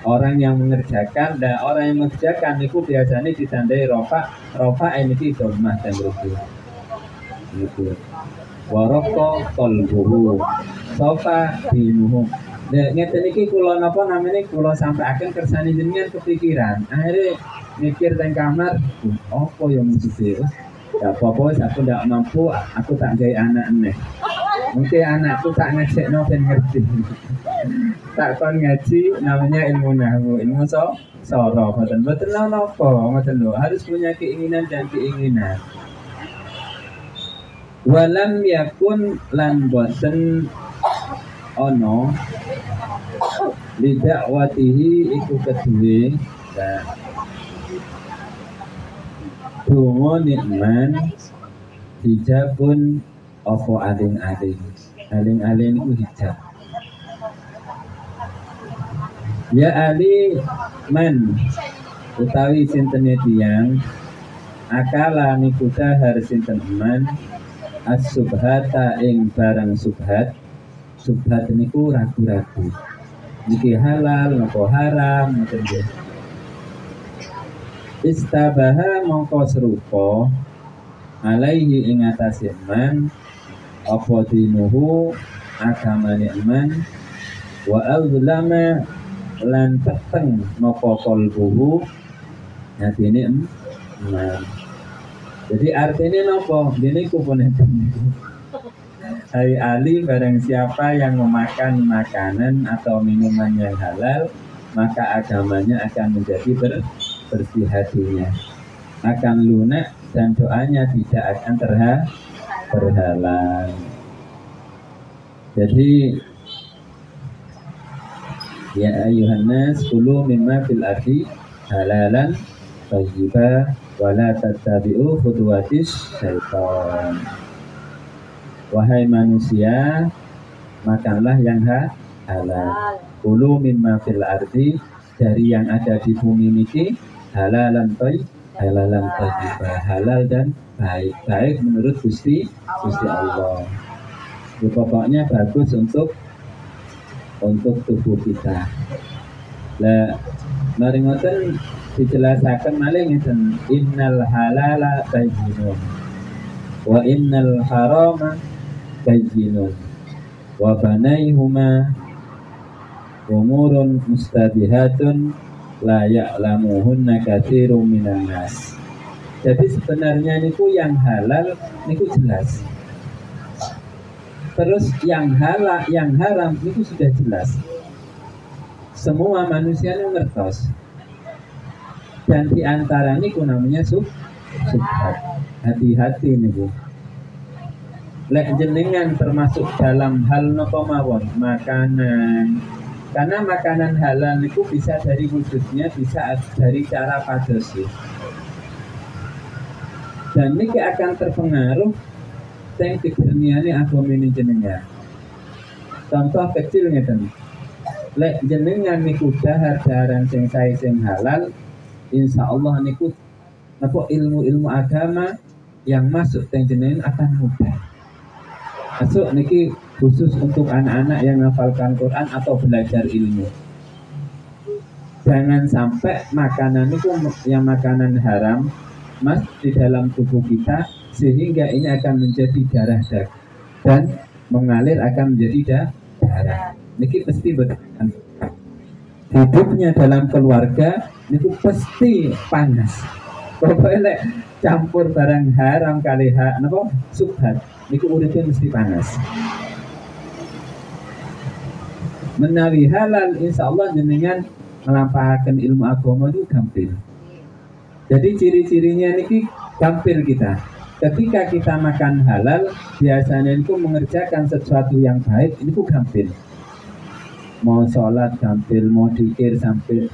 Speaker 4: orang yang mengerjakan dan orang yang mengerjakan niku biasanya ditandai rofa. Rofa niki dhammah dan ruku. Gitu. Waroko kolbuhu sofa dinuhu ngeten iki kula napa namanya kula sampaikan kersane jenengan kepikiran akhirnya mikir teng kamar apa yang mesti ya apa-apa aku ndak mampu aku tak gawe anak neh mungkin anakku tak ngajakno ben ngerti tak kon ngaji namanya ilmu nahwu ilmu sorof mboten napa ngoten lho harus punya keinginan dan keinginan walam yakun lan boten ono lidakwatihi iku kedue donga nikman hijabun opo aling-aling iku hijab ya ali man utawi sinten tiyang akala niku dahar sinten man as-subhata ing barang subhat niku ragu-ragu niki halal napa haram ngoten nggih istabaha mongko serupa alaihi ing atase man apa dinuhu agamane man wa al-lama lan peteng napa qalbuhu atine man. Jadi artinya nopo, ini kuponen. Hai Ali, barang siapa yang memakan makanan atau minuman yang halal, maka agamanya akan menjadi bersih hatinya, akan lunak dan doanya tidak akan terhalang. Jadi ya ayuhan nas kulu mimma fil ardi halalan thayyiba wala tattabi'u khutuwatis syaitan. Wahai manusia, makanlah yang halal. Kulu mimma fil ardi, dari yang ada di bumi ini halalan thayyiba, halal dan baik menurut Gusti Allah. Itu pokoknya bagus untuk tubuh kita. Lah mari ngoten dijelasaken malih ngeten innal halala bayyinun wa innal harama bayyinun wa banaihuma umurun mustabihatun la ya'lamuhunna katsirun minan nas. Jadi sebenarnya niku yang halal niku jelas. Terus yang halal, yang haram niku sudah jelas. Semua manusia ini ngertos. Dan diantara niku namanya subhat. Hati-hati niku. Lek jenengan termasuk dalam hal napa mawon, makanan. Karena makanan halal niku bisa dari wujudnya, bisa dari cara padosi. Dan ini akan terpengaruh sing digerniane agama ini jenengan. Contoh kecil ngeten. Lek jenengan niku dahar-daharan sing sae sing halal, insyaallah niku napa ilmu-ilmu agama yang masuk teng jenengan akan mudah. Masuk niki khusus untuk anak-anak yang menghafalkan Quran atau belajar ilmu. Jangan sampai makanan itu yang makanan haram mas di dalam tubuh kita sehingga ini akan menjadi darah dan mengalir akan menjadi darah. Niki pasti betul. Hidupnya dalam keluarga niku pasti panas. Pokoknya campur barang haram kali napa subhat niku uripnya mesti panas. Menawi halal insyaallah jenengan ngelampahaken ilmu agama itu gampil. Jadi ciri-cirinya niki gampil kita. Ketika kita makan halal, biasanya itu mengerjakan sesuatu yang baik, ini gampil. Mau sholat gampil, mau dzikir sampai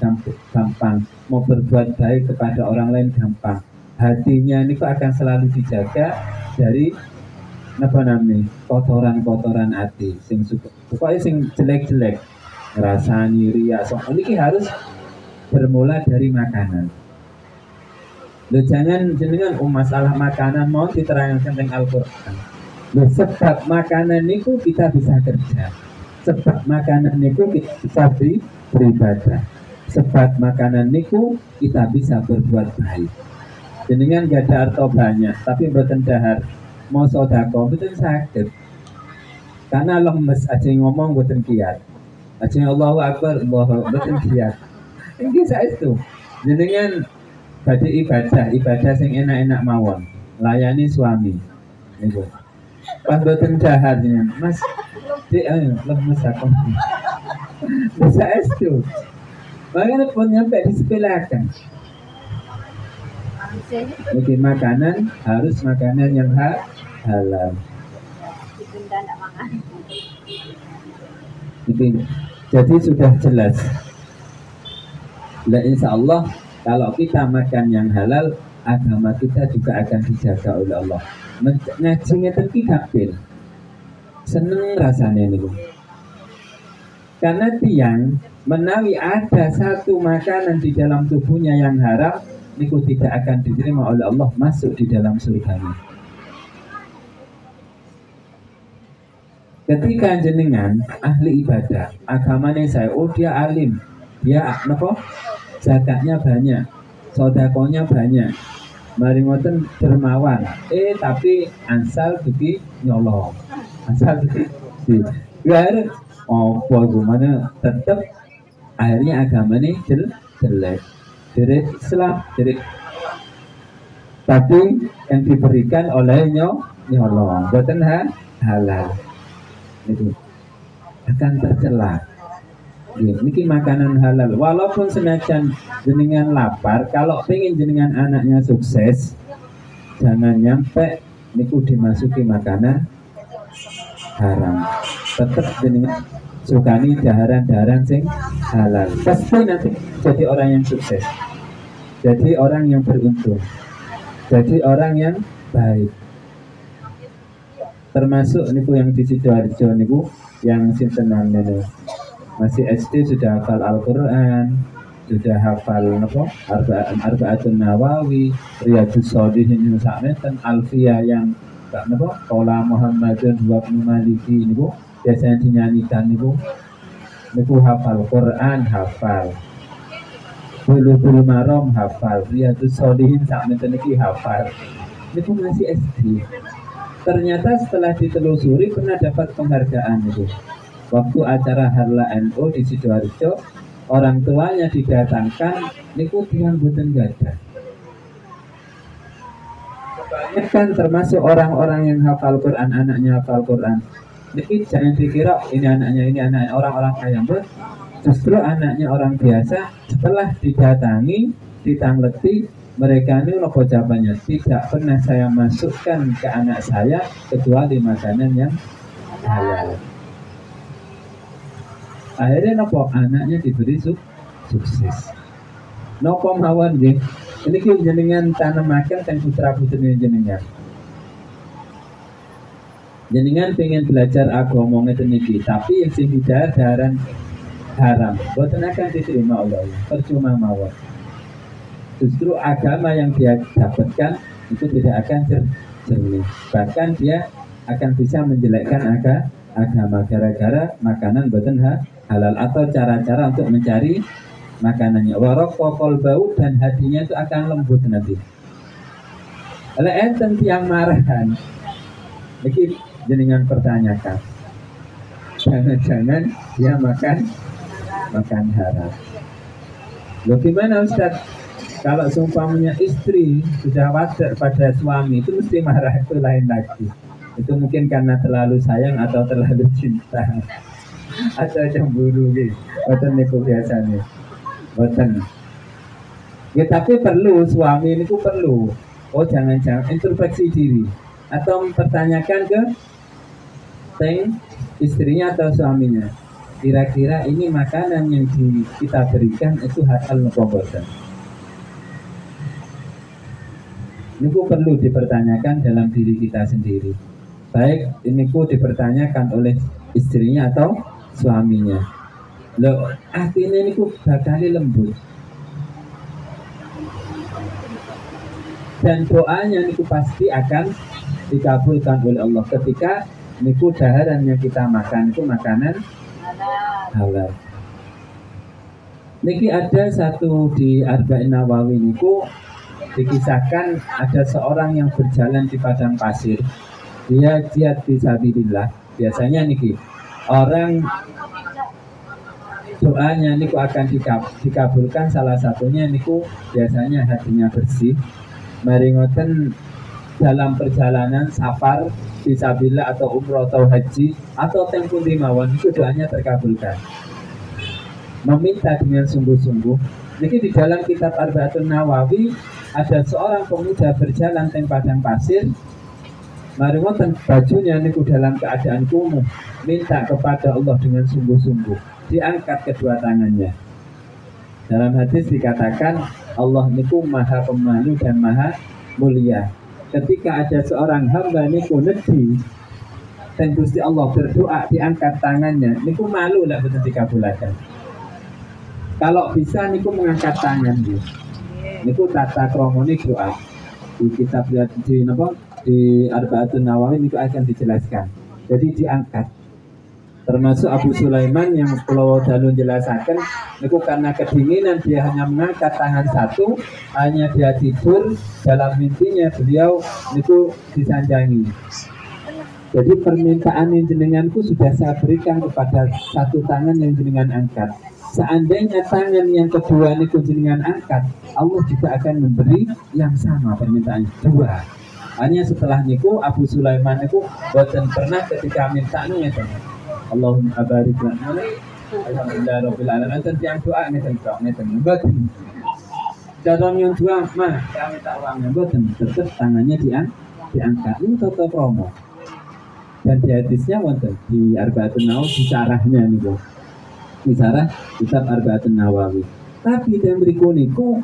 Speaker 4: gampang, mau berbuat baik kepada orang lain gampang. Hatinya ini akan selalu dijaga dari apa namanya kotoran-kotoran hati, sing pokoknya sing jelek-jelek, ngerasani riya. Ini harus bermula dari makanan. Loh, jangan jenengan masalah makanan mau diterangkan tentang Al-Quran. Loh, sebab makanan niku kita bisa kerja. Sebab makanan niku kita bisa beribadah. Sebab makanan niku kita bisa berbuat baik. Jenengan gak ada harta banyak, tapi mboten dahar. Mau sedekah mboten sakit. Karena lemes aja ngomong mboten kiat. Aja Allahu Akbar, Allahu mboten kiat. Iki saestu. Jenengan badhe ibadah sing enak-enak mawon, layani suami. Niku. Pas mboten dahar jenengan, Mas. Dik lemes aku. Bisa estu. Makanya pun nyampe disepelekan. Jadi makanan harus makanan yang halal. Jadi sudah jelas. Dan insya Allah kalau kita makan yang halal, agama kita juga akan dijaga oleh Allah. Ngajinya tapi gampil. Seneng rasanya nih. Karena tiang menawi ada satu makanan di dalam tubuhnya yang haram, niku tidak akan diterima oleh Allah masuk di dalam surganya. Ketika jenengan ahli ibadah, agamanya saya, oh dia alim, dia apa? Zakatnya banyak, sodakonya banyak, mari ngoten dermawan. Tapi ansal bagi nyolong, ansal bagi biar gimana tetap akhirnya agama ini jelek, dari Islam, dari tapi yang diberikan oleh nyolong, bukan halal, itu akan tercela. Ini makanan halal. Walaupun senajan jenengan lapar, kalau pengen jenengan anaknya sukses, jangan nyampe niku dimasuki makanan haram. Tetap jenengan sukani daharan-daharan sing halal. Pasti nanti jadi orang yang sukses, jadi orang yang beruntung, jadi orang yang baik. Termasuk niku yang di Sidoarjo niku yang sinten namanya masih SD sudah hafal Al-Quran, sudah hafal Arba'atun Nawawi, Riyadhus Shalihin sakmeten, Alfiyah yang Qala Muhammadun wa ibnu Maliki niku biasanya dinyanyikan niku hafal Quran, hafal Bulughul Maram, hafal Riyadhus Shalihin sakmeten niki hafal. Niku masih SD. Ternyata setelah ditelusuri pernah dapat penghargaan itu. waktu acara Harla NU di Sidoarjo, orang tuanya didatangkan niku tiyang boten gadah. Kebanyakan termasuk orang-orang yang hafal Quran, anaknya hafal Quran. Niki jangan dikira ini anaknya orang-orang kaya, justru anaknya orang biasa. Setelah didatangi, ditangleti, mereka ini loh jawabannya, tidak pernah saya masukkan ke anak saya kecuali makanan yang halal. Akhirnya nopo anaknya diberi sukses. Nopo mawon nggih. Ini ki jenengan tanamaken teng putra-putri jenengan. Jenengan pengen belajar agama ngeten iki, tapi yang sing daharan haram, boten akan diterima Allah. Percuma mawon. Justru agama yang dia dapatkan itu tidak akan jernih. Bahkan dia akan bisa menjelekkan agama gara-gara makanan boten halal atau cara-cara untuk mencari makanannya. Waraqaqal bau, dan hatinya itu akan lembut nanti. Oleh enten tiang marahan. Iki jenengan pertanyakan. Jangan-jangan dia makan haram. Loh gimana Ustaz? Kalau seumpamanya istri sudah wajar pada suami itu mesti marah, itu lain lagi. Itu mungkin karena terlalu sayang atau terlalu cinta atau cemburu gitu. Boten niku biasanya. Boten. Ya tapi perlu suami niku perlu. Oh jangan-jangan introspeksi diri atau mempertanyakan ke istrinya atau suaminya. Kira-kira ini makanan yang kita berikan itu halal napa boten? Niku perlu dipertanyakan dalam diri kita sendiri. Baik niku dipertanyakan oleh istrinya atau suaminya. Loh, artinya niku bakal lembut. Dan doanya niku pasti akan dikabulkan oleh Allah ketika niku daharan yang kita makan itu makanan halal. Niki ada satu di Arba'in Nawawi niku dikisahkan ada seorang yang berjalan di padang pasir. Dia jihad fisabilillah. Biasanya niki orang doanya niku akan dikabulkan, salah satunya niku biasanya hatinya bersih. Mari ngoten dalam perjalanan safar fisabilillah atau umroh atau haji atau tempun mawon itu doanya terkabulkan. Meminta dengan sungguh-sungguh. Niki di dalam kitab Arba'atun Nawawi ada seorang pemuda berjalan teng padang pasir. Mari ngoten bajunya niku dalam keadaan kumuh, minta kepada Allah dengan sungguh-sungguh, diangkat kedua tangannya. Dalam hadis dikatakan Allah niku maha pemalu dan maha mulia. Ketika ada seorang hamba niku nedhi dan Gusti Allah berdoa diangkat tangannya, niku malu lah betul dikabulkan. Kalau bisa niku mengangkat tangan gitu. Niku tata kromone doa. Di kitab lihat di napa di Arba'atun Nawawi niku akan dijelaskan. Jadi diangkat. Termasuk Abu Sulaiman yang Pulau Dalu jelasaken niku karena kedinginan dia hanya mengangkat tangan satu, hanya dia tidur, dalam mimpinya beliau niku disanjangi. Jadi permintaan yang jenenganku sudah saya berikan kepada satu tangan yang jenengan angkat. Seandainya tangan yang kedua niku jenengan angkat, Allah juga akan memberi yang sama permintaan dua. Hanya setelah niku Abu Sulaiman niku boten pernah ketika minta ngeten. Allahumma barik lana. Alhamdulillah rabbil alamin. Enten yang doa ngeten kok ngeten. Boten. Dalam yang dua mah kami minta uangnya boten, tetap tangannya diangkat. Ini toto promo. Dan di hadisnya wonten di Arba'atun Nawawi di sarahnya niku. Misalnya kitab Arba'atun Nawawi. Tapi yang berikut niku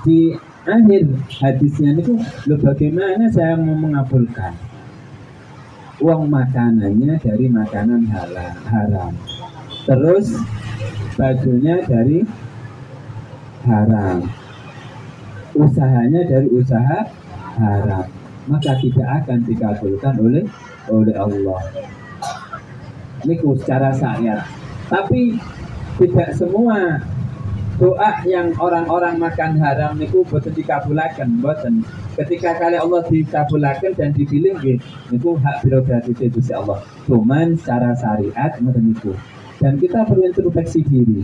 Speaker 4: di akhir hadisnya niku, lo bagaimana saya mau mengabulkan uang makanannya dari makanan haram, terus bajunya dari haram, usahanya dari usaha haram, maka tidak akan dikabulkan oleh Allah. Niku secara syariat. Tapi tidak semua doa yang orang-orang makan haram niku boten dikabulaken, boten. Ketika kali Allah dikabulaken dan dipilih nggih niku hak prerogatif Gusti Allah. Cuman secara syariat ngoten niku. Dan kita perlu introspeksi diri.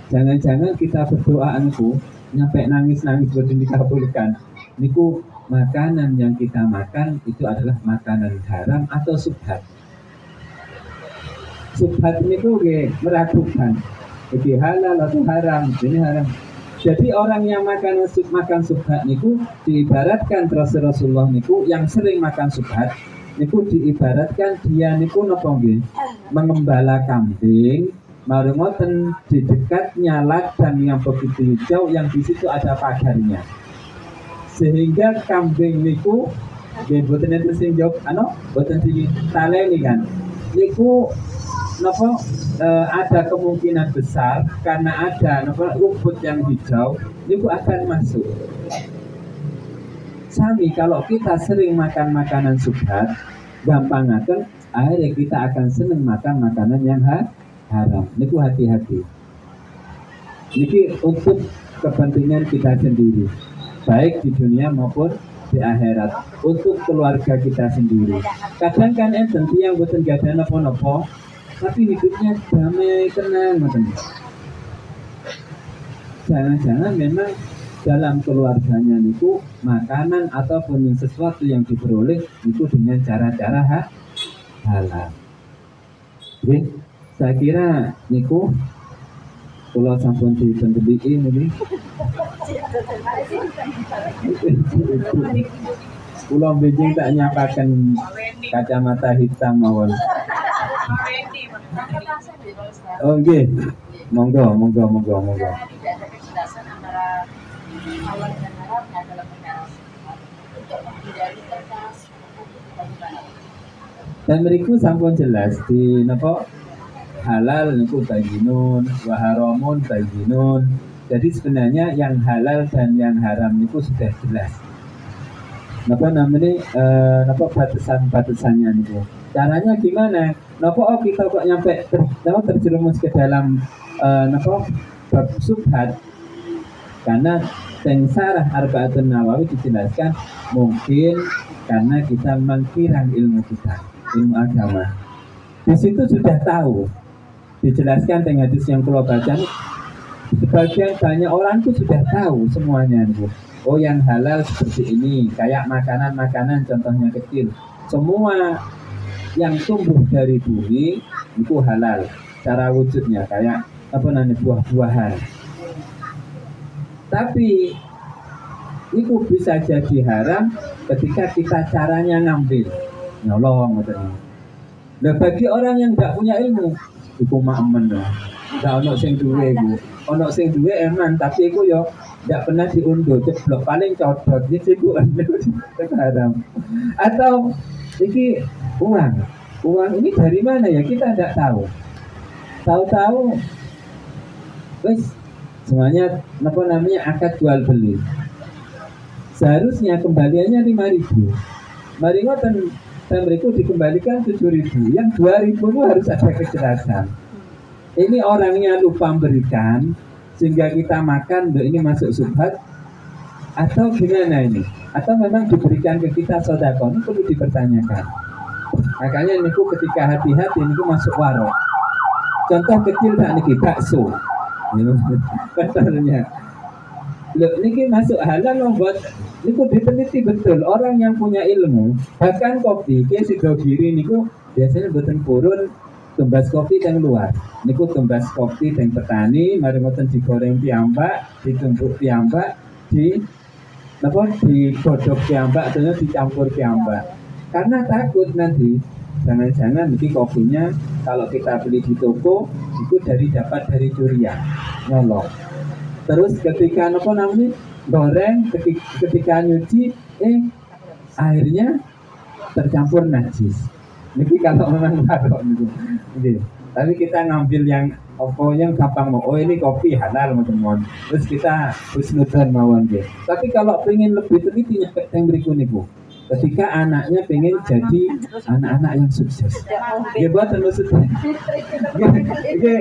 Speaker 4: Jangan-jangan kita berdoa niku nyampe nangis-nangis boten dikabulkan. Niku makanan yang kita makan itu adalah makanan haram atau subhat. Subhat niku nggih meragukan. Jadi halal atau haram, ini haram. Jadi orang yang makan subhat niku diibaratkan Rasulullah niku yang sering makan subhat niku diibaratkan dia niku napa nggih mengembala kambing, marungoten di dekatnya ladang yang begitu hijau yang di situ ada pagarnya. Sehingga kambing niku nggih boten enten sing jawab boten ditaleni kan. Niku napa ada kemungkinan besar karena ada rumput yang hijau itu akan masuk. Sami kalau kita sering makan makanan subhat, gampang akan akhirnya kita akan senang makan makanan yang haram. Niku hati-hati. Niki untuk kepentingan kita sendiri, baik di dunia maupun di akhirat, untuk keluarga kita sendiri. Kadang kan enten yang boten gadah napa-napa tapi hidupnya damai, tenang, jangan-jangan memang dalam keluarganya niku makanan ataupun sesuatu yang diperoleh itu dengan cara-cara halal. Jadi saya kira niku kalau sampun dipendeliin ini pulau Beijing tak nyapakan kacamata hitam mawon. Oh nggih. Monggo.
Speaker 3: Tidak ada kejelasan antara halal dan haramnya dalam perkara untuk menghindari kertas.
Speaker 4: Dan mriku sampun jelas di napa halal niku bayyinun wa haramun bayyinun. Jadi sebenarnya yang halal dan yang haram niku sudah jelas. Napa namanya batasan-batasannya niku. Caranya gimana? Napa kita kok nyampe terjerumus ke dalam bab subhat? Karena tengsarah Arba'atun Nawawi dijelaskan mungkin karena kita mengkirang ilmu kita, ilmu agama. Di situ sudah tahu. Dijelaskan dengan hadis yang kula baca, sebagian banyak orang itu sudah tahu semuanya niku. Oh yang halal seperti ini, kayak makanan-makanan contohnya kecil. Semua yang tumbuh dari bumi itu halal cara wujudnya kayak buah-buahan. Tapi itu bisa jadi haram ketika kita caranya ngambil nyolong ngoten. Nah bagi orang yang tidak punya ilmu iku makmen loh. Ndak ono sing duwe iku. Ono sing duwe eman tapi iku yo ndak pernah diunduh ceblok paling codot iku haram. Atau iki uang ini dari mana ya kita tidak tahu. Tahu-tahu wes semuanya akad jual beli. Seharusnya kembaliannya 5.000. Mari ngoten mereka dikembalikan 7.000. Yang 2.000 itu harus ada kejelasan. Ini orangnya lupa memberikan sehingga kita makan ini masuk subhat atau gimana ini? Atau memang diberikan ke kita sedekah? Ini perlu dipertanyakan. Makanya niku ketika hati-hati niku masuk warung. Contoh kecil tak niki bakso. Contohnya. Loh niki masuk halal membuat niku diteliti betul orang yang punya ilmu. Bahkan kopi ke Sidogiri niku biasanya boten purun tumbas kopi yang luar. Niku tumbas kopi yang petani, mari ngoten digoreng piyambak, ditumbuk piyambak, digodhog piyambak atau dicampur piyambak. Karena takut nanti jangan-jangan nanti kopinya kalau kita beli di toko itu dapat dari curian, nyolong. Terus ketika goreng, ketika nyuci, airnya tercampur najis. Ini kalau memang taruh gitu. Tapi kita ngambil yang gampang mau. Oh ini kopi halal teman-teman. Terus kita husnudzon mawon gitu. Tapi kalau pengen lebih teliti nyampe yang berikut niku. ketika anaknya pengen jadi anak-anak yang sukses. Ya buat maksudnya.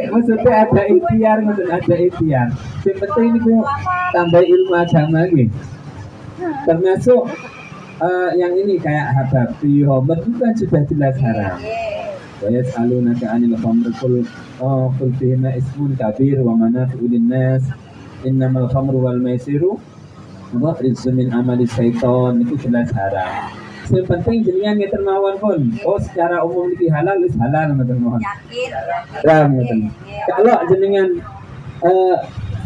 Speaker 4: Maksudnya ada ikhtiar, maksudnya ada ikhtiar. Yang penting ini tambah ilmu agama gitu. Termasuk yang ini kayak Hababi Homer itu kan sudah jelas haram. Wa yas'alunaka 'anil khamri qul fihima ismun kabir wa manafi'u lin-nas innamal khamru wal maisiru rizqun min amali syaiton, itu jelas haram. Yang penting jenengan ngeten mawon pun. Oh, secara umum iki halal wis halal ngoten mawon. Yakin. Ngoten. Kalau jenengan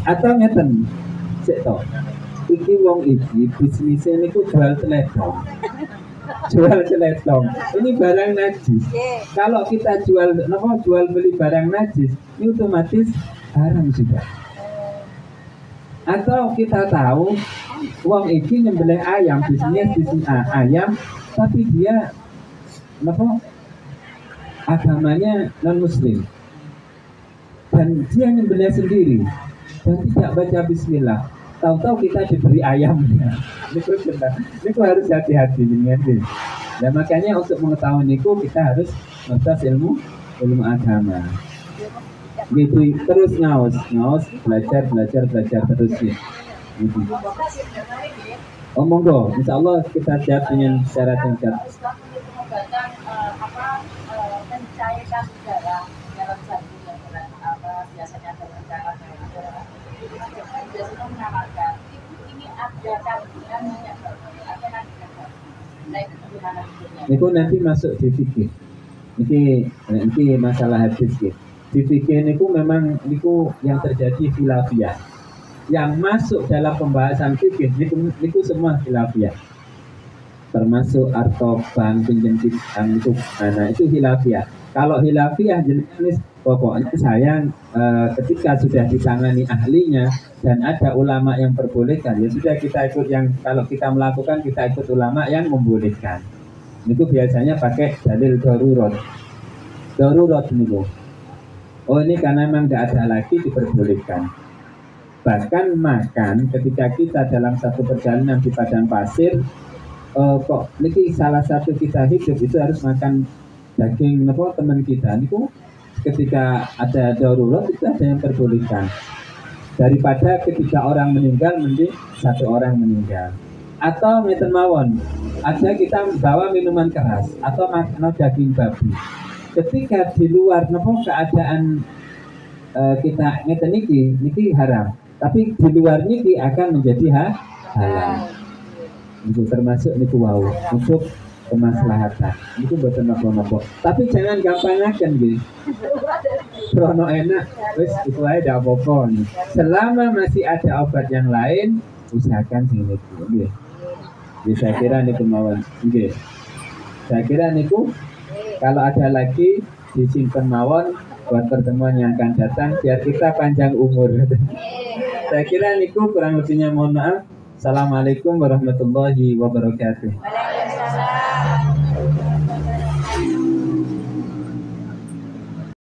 Speaker 4: atau ngeten sik to. Iki wong iki bisnisnya niku jual teledong. Jual teledong. Ini barang najis. Kalau kita jual beli barang najis, ini otomatis haram juga. Atau kita tahu uang ini nyembelih ayam, bisnis ayam, tapi dia agamanya non muslim dan dia nyembelih sendiri dan tidak baca bismillah. Tahu-tahu kita diberi ayamnya. Ini harus hati-hati dengan ini. Dan makanya untuk mengetahui niku kita harus ngertos ilmu agama. Gitu terus ngaos belajar terus ya. Gitu. Oh monggo, insya Allah kita jawab dengan secara singkat.
Speaker 3: Mencairkan udara dalam jantung yang biasanya ada biasanya mengamalkan ini ada kandungan minyak
Speaker 4: itu nanti masuk di fikih. Ini masalah hadis gitu. Di fikih niku memang niku yang terjadi khilafiyah. Yang masuk dalam pembahasan fikih niku semua khilafiyah. Termasuk artoban pinjem pisan itu itu khilafiyah. Kalau khilafiyah jenis pokoknya saya ketika sudah ditangani ahlinya dan ada ulama yang perbolehkan, ya sudah kita ikut yang kalau kita melakukan kita ikut ulama yang membolehkan. Itu biasanya pakai dalil darurat. Darurat niku. Oh ini karena memang tidak ada lagi diperbolehkan. Bahkan makan ketika kita dalam satu perjalanan di padang pasir, kok ini salah satu kita hidup itu harus makan daging teman kita. Niku ketika ada darurat itu ada yang diperbolehkan. Daripada ketika orang meninggal mending satu orang meninggal. Atau ngeten mawon, ada kita bawa minuman keras atau makan daging babi. Ketika di luar keadaan kita ngeten niki haram, tapi di luar niki akan menjadi halal. Itu termasuk niku wau untuk kemaslahatan. Itu boten napa-napa. Tapi jangan gampangaken nggih. Krono enak wis itu ae ndak apa-apa. Selama masih ada obat yang lain, usahakan sing niku nggih. Saya kira niku mawon nggih. Saya kira niku kalau ada lagi disimpan mawon buat pertemuan yang akan datang biar kita panjang umur. Saya kira niku kurang lebihnya mohon maaf. Assalamualaikum warahmatullahi wabarakatuh.